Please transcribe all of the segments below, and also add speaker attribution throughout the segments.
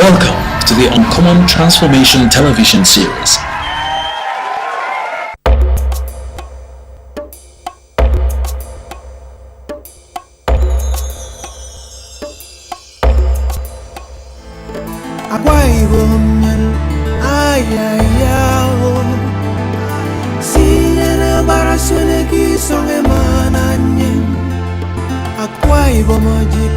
Speaker 1: Welcome to the Uncommon Transformation television series.
Speaker 2: Akwa Ibom, Sine barasune ki songe mananye. Akwa Ibom ojik,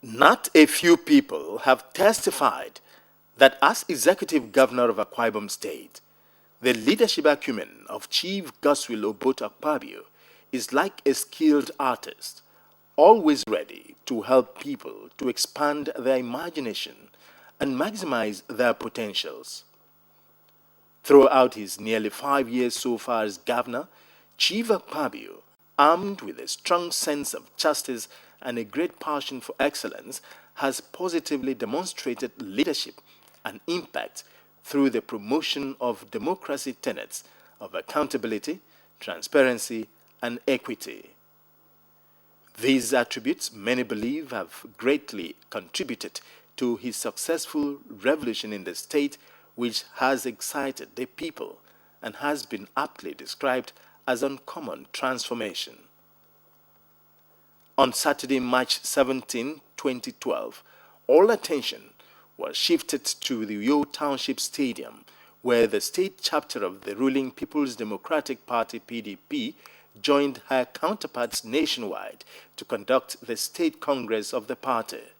Speaker 3: Not a few people have testified that as Executive Governor of Akwa Ibom State, the leadership acumen of Chief Godswill Akpabio is like a skilled artist, always ready to help people to expand their imagination and maximize their potentials. Throughout his nearly 5 years so far as governor, Chief Akpabio, armed with a strong sense of justice and a great passion for excellence, has positively demonstrated leadership and impact through the promotion of democracy tenets of accountability, transparency, and equity. These attributes, many believe, have greatly contributed to his successful revolution in the state, which has excited the people and has been aptly described as uncommon transformation. On Saturday, March 17, 2012, all attention was shifted to the Uyo Township Stadium, where the state chapter of the ruling People's Democratic Party PDP joined her counterparts nationwide to conduct the state congress of the party.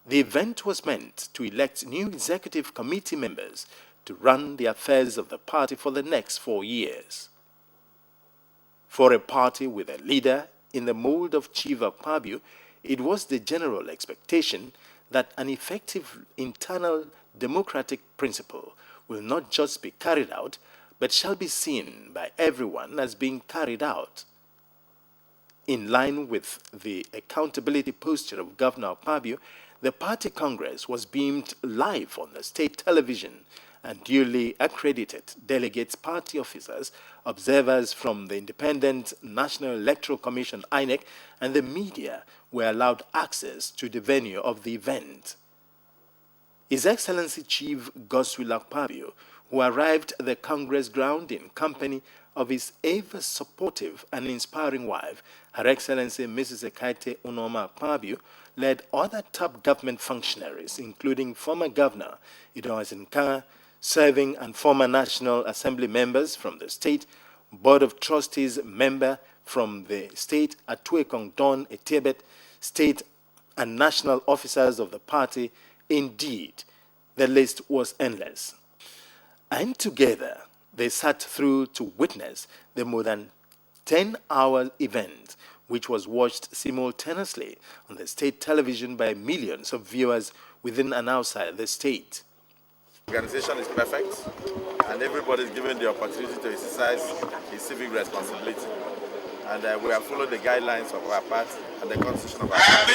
Speaker 3: The event was meant to elect new executive committee members to run the affairs of the party for the next 4 years. For a party with a leader in the mold of Chief Akpabio, it was the general expectation that an effective internal democratic principle will not just be carried out, but shall be seen by everyone as being carried out. In line with the accountability posture of Governor Akpabio, the party congress was beamed live on the state television, and duly accredited delegates, party officers, observers from the Independent National Electoral Commission (INEC) and the media were allowed access to the venue of the event. His Excellency Chief Godswill Akpabio, who arrived at the Congress ground in company of his ever supportive and inspiring wife, Her Excellency Mrs. Ekaite Unoma Akpabio, led other top government functionaries, including former Governor Idris Nkanga, serving and former National Assembly members from the state, Board of Trustees member from the state, Atuekong Don Etebet, state and national officers of the party. Indeed, the list was endless. And together, they sat through to witness the more than 10-hour event, which was watched simultaneously on the state television by millions of viewers within and outside the state.
Speaker 4: The organization is perfect, and everybody is given the opportunity to exercise his civic responsibility. And we have followed the guidelines of our party and the constitution of our party.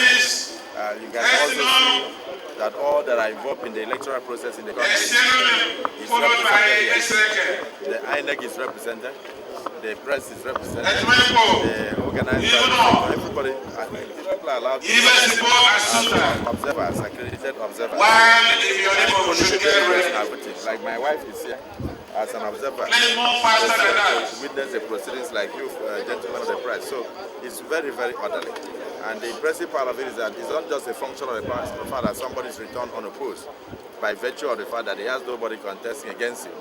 Speaker 4: You can also see that all that are involved in the electoral process in the country is represented here. The INEC is represented, the press is represented, the organized everybody, people are allowed to observers, accredited observers. Like my wife is here as an observer to witness the proceedings like you, gentlemen of the press. So it's very, very orderly. And the impressive part of it is that it's not just a function of the fact that somebody is returned unopposed by virtue of the fact that he has nobody contesting against him.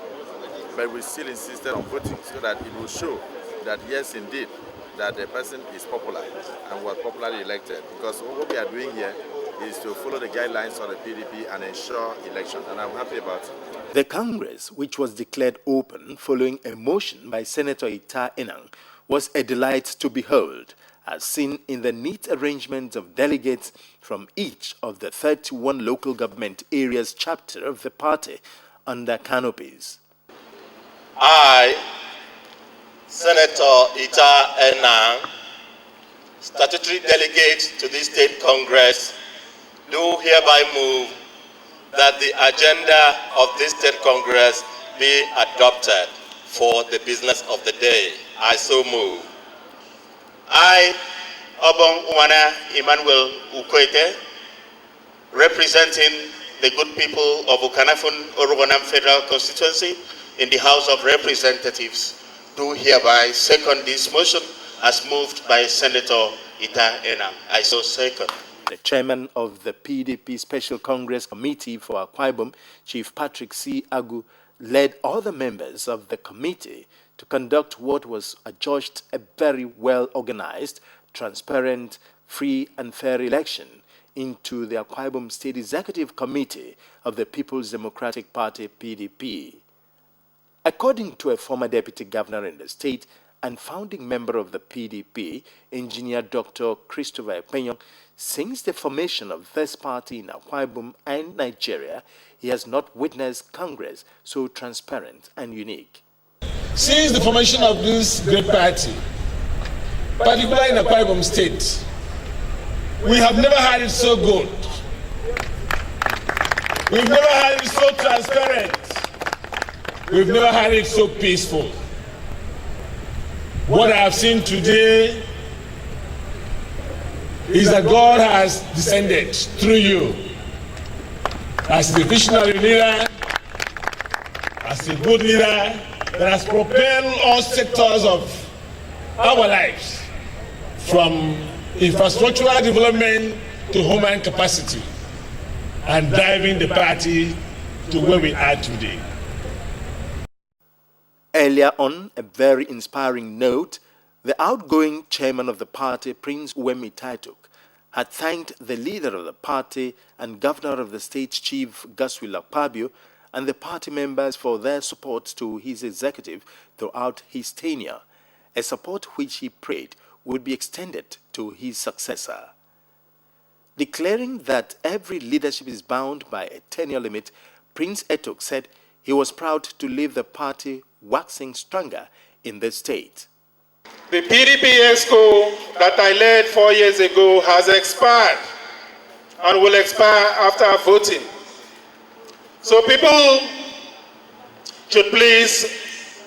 Speaker 4: But we still insisted on voting so that it will show that yes, indeed, that the person is popular and was popularly elected. Because what we are doing here is to follow the guidelines of the PDP and ensure election. And I'm happy about it.
Speaker 3: The Congress, which was declared open following a motion by Senator Ita Enang, was a delight to behold, as seen in the neat arrangement of delegates from each of the 31 local government areas chapter of the party under canopies.
Speaker 5: I, Senator Ita Enang, statutory delegate to this State Congress, do hereby move that the agenda of this State Congress be adopted for the business of the day. I so move. I, Obong Uwana Emmanuel Ukwete, representing the good people of Ukanafun Orogonam Federal Constituency in the House of Representatives, do hereby second this motion as moved by Senator Ita Enang. I so second.
Speaker 3: The chairman of the PDP Special Congress Committee for Akwa Ibom, Chief Patrick C. Agu, led all the members of the committee to conduct what was adjudged a very well-organized, transparent, free and fair election into the Akwa Ibom State Executive Committee of the People's Democratic Party, PDP. According to a former deputy governor in the state and founding member of the PDP, Engineer Dr. Christopher Penyong, since the formation of this party in Akwa Ibom and Nigeria, he has not witnessed Congress so transparent and unique.
Speaker 6: Since the formation of this great party, particularly in Akwa Ibom State, we have never had it so good. We've never had it so transparent. We've never had it so peaceful. What I have seen today is that God has descended through you as the visionary leader, as a good leader that has propelled all sectors of our lives, from infrastructural development to human capacity, and driving the party to where we are today.
Speaker 3: Earlier on, a very inspiring note, the outgoing chairman of the party, Prince Uwemi Taituk, had thanked the leader of the party and governor of the state, Chief Godswill Akpabio, and the party members for their support to his executive throughout his tenure, a support which he prayed would be extended to his successor. Declaring that every leadership is bound by a tenure limit, Prince Etuk said he was proud to leave the party waxing stronger in the state.
Speaker 7: The PDP ESCO that I led 4 years ago has expired and will expire after voting. So people should please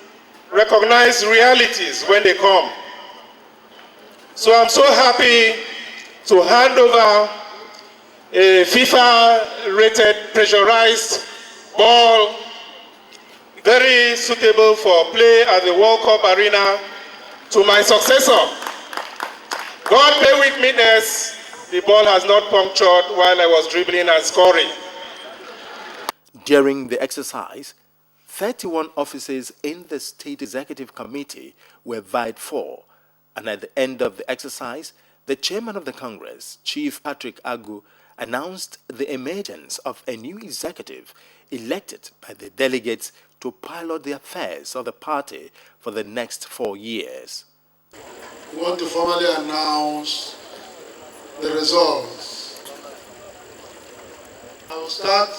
Speaker 7: recognize realities when they come. So I'm so happy to hand over a FIFA-rated pressurized ball, very suitable for play at the World Cup arena, to my successor. God bear with me, the ball has not punctured while I was dribbling and scoring.
Speaker 3: During the exercise, 31 offices in the State Executive Committee were vied for, and at the end of the exercise, the chairman of the Congress, Chief Patrick Agu, announced the emergence of a new executive elected by the delegates to pilot the affairs of the party for the next 4 years.
Speaker 8: We want to formally announce the results. I will start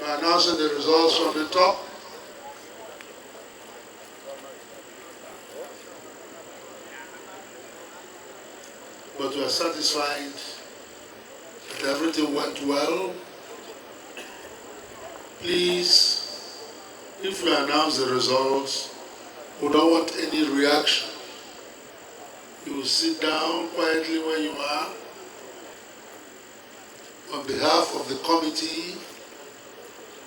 Speaker 8: by announcing the results from the top. But we are satisfied that everything went well. Please, if we announce the results, we don't want any reaction. You will sit down quietly where you are. On behalf of the committee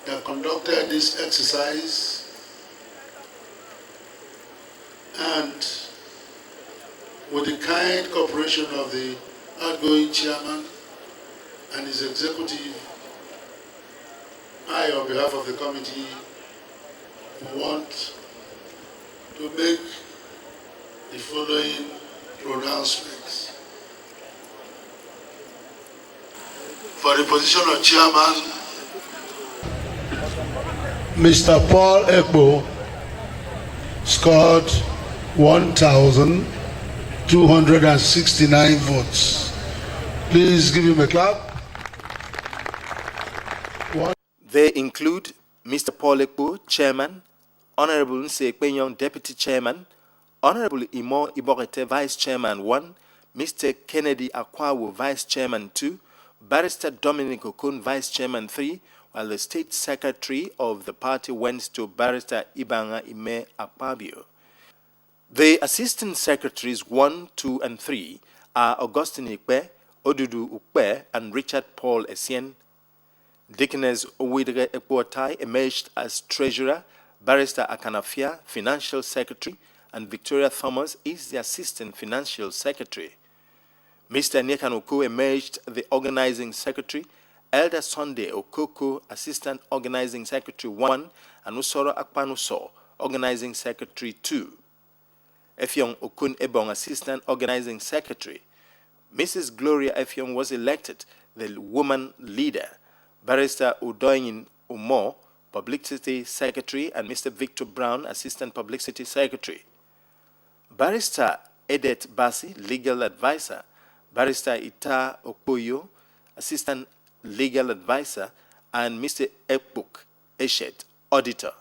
Speaker 8: that conducted this exercise and with the kind cooperation of the outgoing chairman and his executive, I, on behalf of the committee, want to make the following pronouncements. For the position of chairman, Mr. Paul Ekbo scored 1,269 votes. Please give him a clap.
Speaker 3: They include Mr. Paul Ekbo, Chairman, Honorable Nse Ekpenyong, Deputy Chairman, Honorable Imo Iborete, Vice Chairman 1, Mr. Kennedy Akwawo, Vice Chairman 2, Barrister Dominic Okun, Vice Chairman 3, while the State Secretary of the party went to Barrister Ibanga Ime Akpabio. The Assistant Secretaries 1, 2, and 3 are Augustine Ikpe, Odudu Ukpe, and Richard Paul Essien. Dickiness Owidre Ekwotai emerged as Treasurer, Barrister Akanafia, Financial Secretary, and Victoria Thomas is the Assistant Financial Secretary. Mr. Nyekanoko emerged the Organizing Secretary, Elder Sunday Okoko, Assistant Organizing Secretary 1, and Usoro Akpanuso, Organizing Secretary 2. Effiong Okun Ebong, Assistant Organizing Secretary. Mrs. Gloria Effiong was elected the Woman Leader. Barrister Udoyin Umo, Publicity Secretary, and Mr. Victor Brown, Assistant Publicity Secretary. Barrister Edet Basi, Legal Advisor. Barrister Ita Okoyo, Assistant Legal Advisor, and Mr. Ekbuk Eshet, Auditor.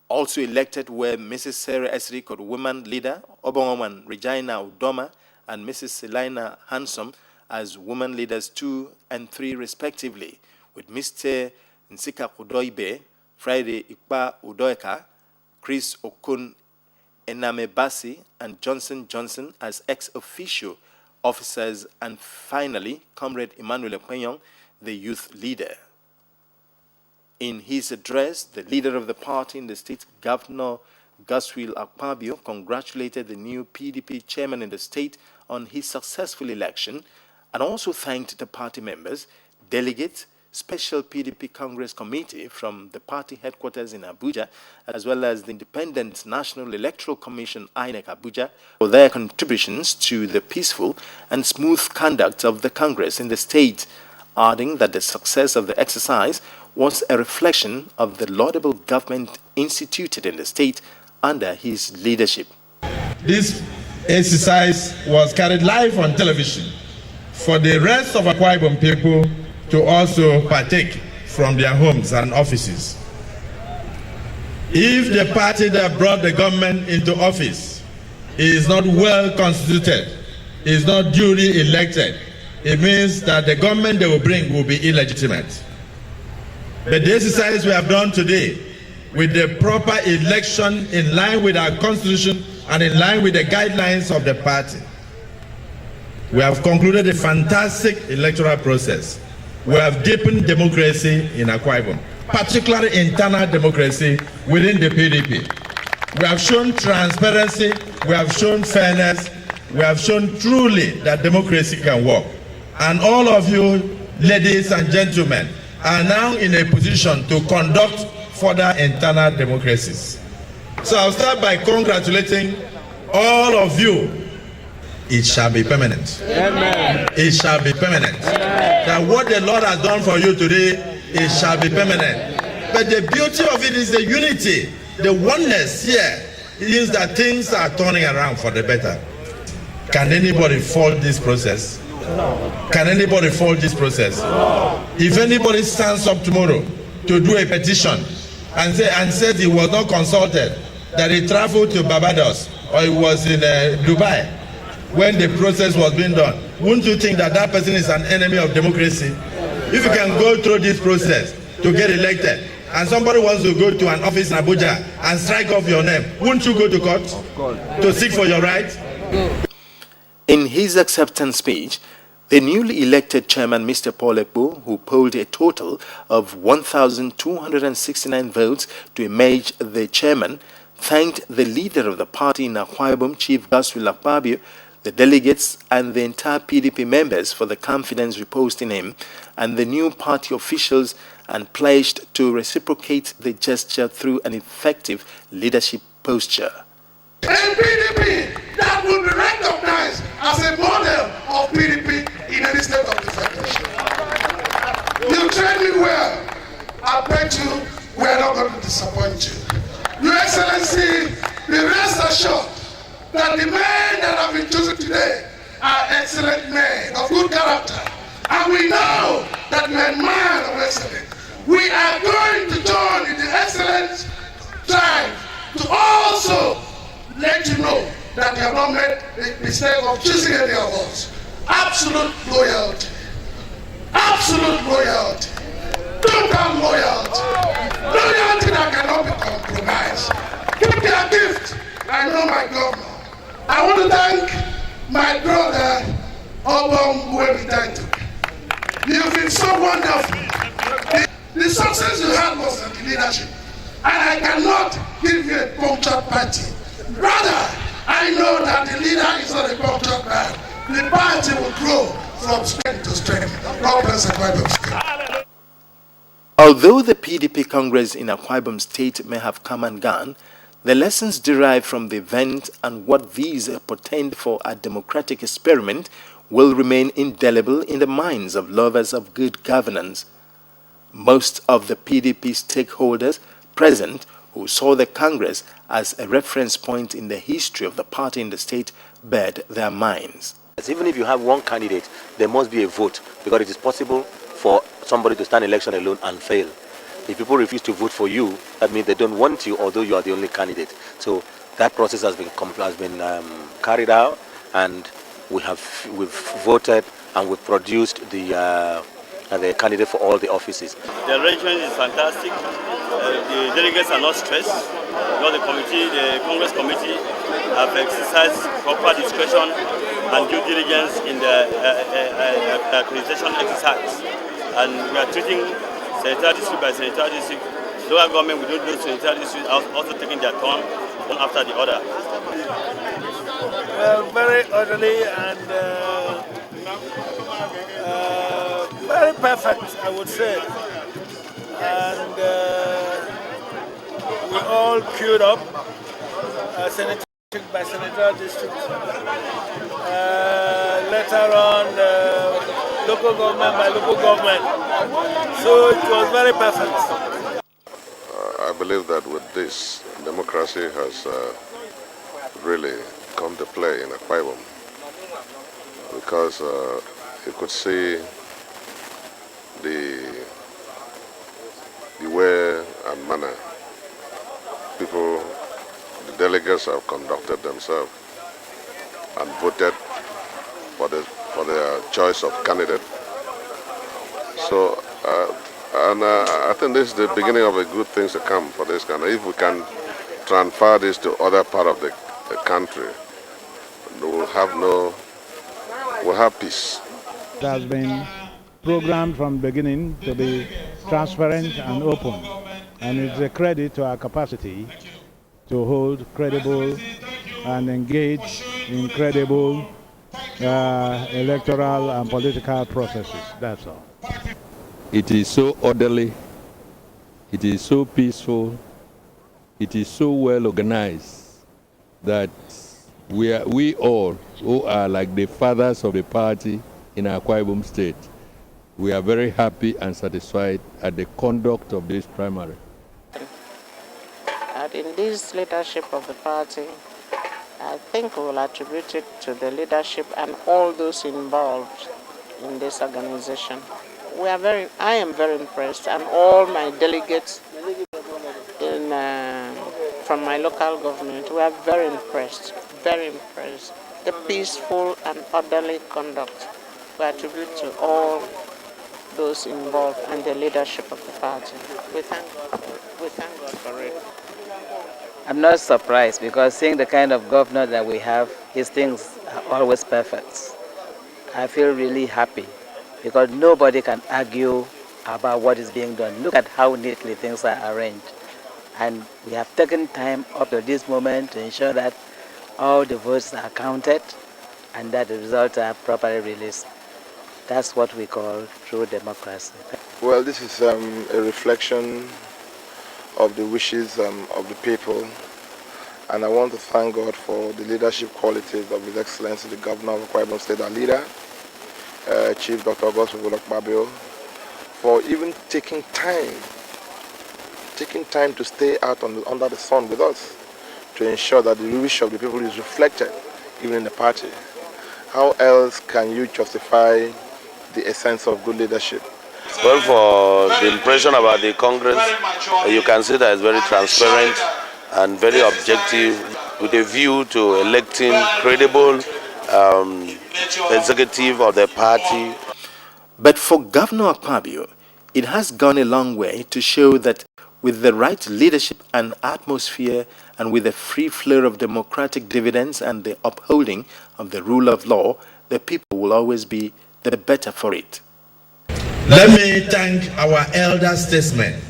Speaker 3: Also elected were Mrs. Sarah Esrikot, Woman Leader, Obongoman Regina Udoma, and Mrs. Selina Handsome as Woman Leaders 2 and 3 respectively, with Mr. Nsika Udoibe, Friday Ikpa Udoeka, Chris Okun Ename Basi, and Johnson Johnson as ex-officio officers, and finally, Comrade Emmanuel Ekpenyong, the youth leader. In his address, the leader of the party in the state, Governor Godswill Akpabio, congratulated the new PDP chairman in the state on his successful election and also thanked the party members, delegates, Special PDP Congress Committee from the party headquarters in Abuja, as well as the Independent National Electoral Commission, INEC Abuja, for their contributions to the peaceful and smooth conduct of the Congress in the state, adding that the success of the exercise was a reflection of the laudable government instituted in the state under his leadership.
Speaker 6: This exercise was carried live on television for the rest of Akwa Ibom people to also partake from their homes and offices. If the party that brought the government into office is not well constituted, is not duly elected, it means that the government they will bring will be illegitimate. But the exercise we have done today, with the proper election in line with our constitution and in line with the guidelines of the party, we have concluded a fantastic electoral process. We have deepened democracy in Akwa Ibom, particularly internal democracy within the PDP. We have shown transparency, we have shown fairness, we have shown truly that democracy can work. And all of you, ladies and gentlemen, are now in a position to conduct further internal democracies. So I'll start by congratulating all of you. It shall be permanent. Amen. It shall be permanent. Amen. That what the Lord has done for you today, it shall be permanent. But the beauty of it is the unity, the oneness here is that things are turning around for the better. Can anybody fault this process? No. Can anybody fault this process? No. If anybody stands up tomorrow to do a petition and said he was not consulted, that he traveled to Barbados or he was in Dubai when the process was being done, wouldn't you think that that person is an enemy of democracy? If you can go through this process to get elected and somebody wants to go to an office in Abuja and strike off your name, wouldn't you go to court to seek for your right?
Speaker 3: In his acceptance speech, the newly elected chairman, Mr. Paul Ekbo, who polled a total of 1,269 votes to emerge the chairman, thanked the leader of the party in Akwa Ibom, Chief Godswill Akpabio, the delegates and the entire PDP members for the confidence reposed in him, and the new party officials, and pledged to reciprocate the gesture through an effective leadership posture.
Speaker 8: A PDP that will be recognized as a model of PDP in any state of the federation. You trained it well. I bet you we are not going to disappoint you. Your Excellency, be rest assured that the men that have been chosen today are excellent men of good character. And we know that you are a man of excellence. We are going to join in the excellent drive to also let you know that you have not made the mistake of choosing any of us. Absolute loyalty. Absolute loyalty. Total loyalty. Loyalty that cannot be compromised. Keep their gift. I know my governor. I want to thank my brother, Obong Buemitaito. You've been so wonderful. The success you had was in the leadership. And I cannot give you a punctured party. Rather, I know that the leader is not a punctured man. The party will grow from strength to strength. God bless Akwa Ibom State.
Speaker 3: Although the PDP Congress in Akwa Ibom State may have come and gone, the lessons derived from the event and what these portend for a democratic experiment will remain indelible in the minds of lovers of good governance. Most of the PDP stakeholders present, who saw the Congress as a reference point in the history of the party in the state, bared their minds.
Speaker 9: Even if you have one candidate, there must be a vote, because it is possible for somebody to stand election alone and fail. If people refuse to vote for you, that means they don't want you, although you are the only candidate. So that process has been carried out, and we've voted and we've produced the candidate for all the offices.
Speaker 10: The arrangement is fantastic. The delegates are not stressed because the Congress committee have exercised proper discretion and due diligence in the accreditation exercise. And we are treating senatorial district by senatorial district. Local government, we do those senatorial districts also taking their turn one after the other.
Speaker 2: Very orderly and very perfect, I would say. And we all queued up, senatorial district by senatorial district. Later on, local government by local government. So it was very perfect.
Speaker 11: I believe that with this, democracy has really come to play in Akwa Ibom, because you could see the way and manner people, the delegates have conducted themselves and voted for their choice of candidate. So, I think this is the beginning of the good things to come for this country. If we can transfer this to other part of the country, we'll have peace.
Speaker 12: It has been programmed from the beginning to be transparent and open, and it's a credit to our capacity to hold credible and engage in credible electoral and political processes. That's all.
Speaker 13: It is so orderly, it is so peaceful, it is so well organized that we all, who are like the fathers of the party in Akwa Ibom State, we are very happy and satisfied at the conduct of this primary.
Speaker 14: And in this leadership of the party, I think we will attribute it to the leadership and all those involved in this organization. I am very impressed, and all my delegates from my local government, we are very impressed, very impressed. The peaceful and orderly conduct we attribute to all those involved and the leadership of the party. We thank God for it.
Speaker 15: I'm not surprised, because seeing the kind of governor that we have, his things are always perfect. I feel really happy, because nobody can argue about what is being done. Look at how neatly things are arranged. And we have taken time up to this moment to ensure that all the votes are counted and that the results are properly released. That's what we call true democracy.
Speaker 16: Well, this is a reflection of the wishes of the people. And I want to thank God for the leadership qualities of His Excellency, the Governor of Akwa Ibom State, our leader, Chief Dr. August Babio, for even taking time taking time to stay out under the sun with us to ensure that the wish of the people is reflected even in the party. How else can you justify the essence of good leadership?
Speaker 17: Well, for the impression about the Congress, you can see that it's very transparent and very objective, with a view to electing credible executive of the party.
Speaker 3: But for Governor Akwa Ibom, it has gone a long way to show that with the right leadership and atmosphere, and with a free flow of democratic dividends and the upholding of the rule of law, the people will always be the better for it.
Speaker 6: Let me thank our elder statesmen,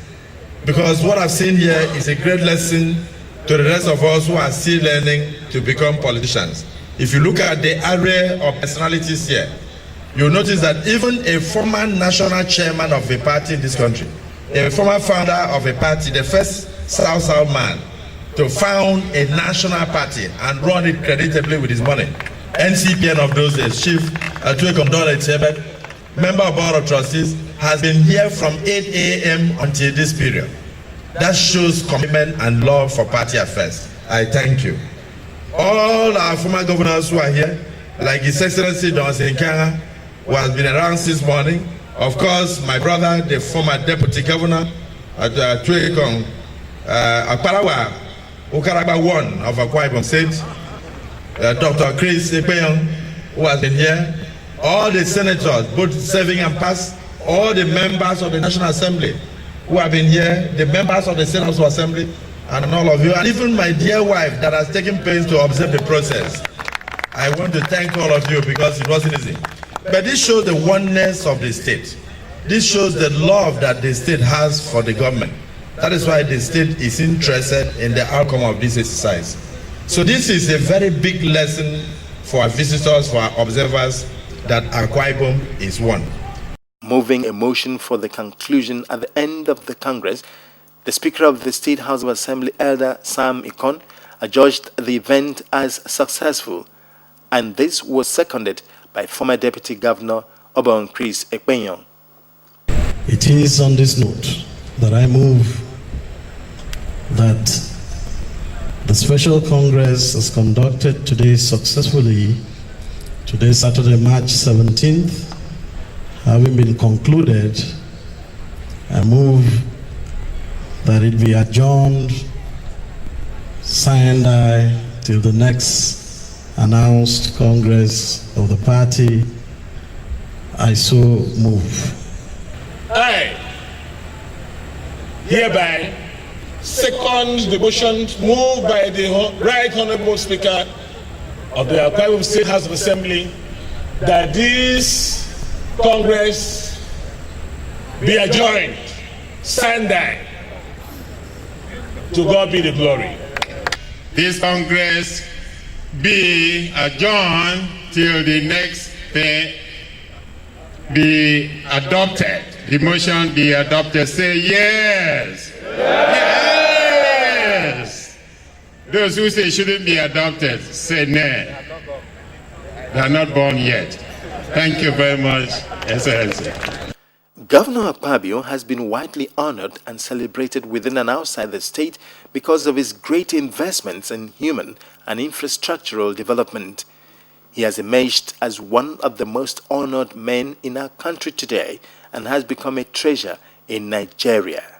Speaker 6: because what I've seen here is a great lesson to the rest of us who are still learning to become politicians. If you look at the array of personalities here, you'll notice that even a former national chairman of a party in this country, a former founder of a party, the first South man to found a national party and run it creditably with his money, NCPN of those days, Chief Atwekom, member of Board of Trustees, has been here from 8 a.m. until this period. That shows commitment and love for party affairs. I thank you. All our former governors who are here, like His Excellency Don Senkanga, who has been around since morning. Of course, my brother, the former deputy governor at Atwekom, Akparawa, Ukaragba 1 of Akwa Ibom State, Dr. Chris Ekpeyon, who has been here, all the senators, both serving and past, all the members of the National Assembly who have been here, the members of the Senate Assembly, and all of you, and even my dear wife that has taken pains to observe the process. I want to thank all of you because it wasn't easy. But this shows the oneness of the state. This shows the love that the state has for the government. That is why the state is interested in the outcome of this exercise. So this is a very big lesson for our visitors, for our observers, that Akwa Ibom is one.
Speaker 3: Moving a motion for the conclusion at the end of the Congress, the Speaker of the State House of Assembly, Elder Sam Ikon, adjudged the event as successful, and this was seconded by former Deputy Governor Obon Chris Ekpeyon.
Speaker 18: It is on this note that I move that the Special Congress is conducted today successfully, today Saturday, March 17th, having been concluded. I move that it be adjourned, signed till the next announced Congress of the party. I so move.
Speaker 6: I hereby second the motion moved by the Right Honorable Speaker of the Akwa Ibom State House of Assembly that this Congress be adjourned, signed. To God be the glory.
Speaker 7: This Congress be adjourned till the next be adopted. The motion be adopted. Say yes. Yes. Those who say it shouldn't be adopted, say nay. They are not born yet. Thank you very much, Excellency.
Speaker 3: Governor Akwa Ibom has been widely honored and celebrated within and outside the state because of his great investments in human and infrastructural development. He has emerged as one of the most honored men in our country today and has become a treasure in Nigeria.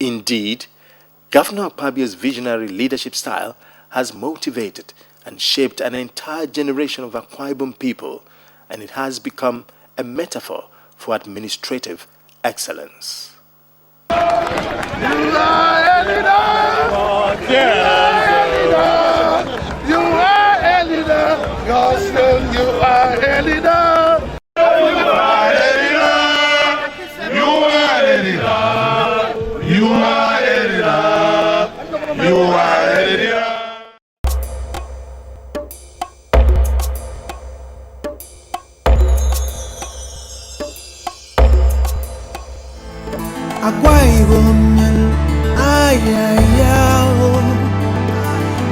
Speaker 3: Indeed, Governor Akwa Ibom's visionary leadership style has motivated and shaped an entire generation of Akwa Ibom people, and it has become a metaphor for administrative excellence.
Speaker 8: You are a leader. You are a leader. Gospel, you are a leader. You are a leader. You are a leader. You are a leader. You are a leader.
Speaker 19: Akwa Ibom, ayayao,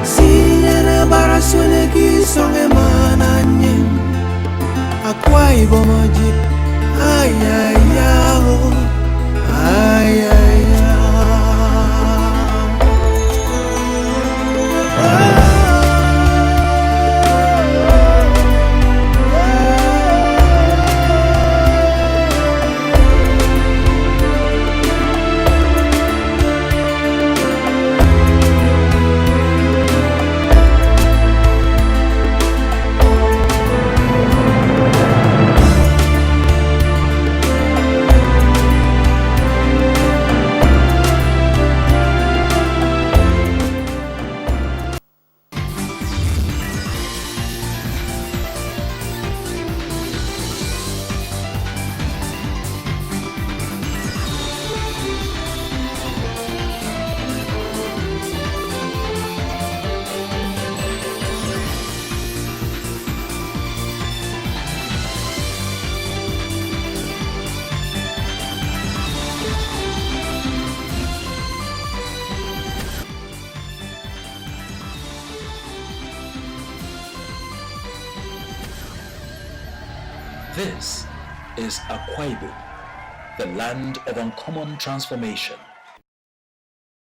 Speaker 19: sinyere barasone ki songe mananye. Akwa Ibom ojip, ayayao, ayayao.
Speaker 1: This is Akwa Ibom, the land of uncommon transformation.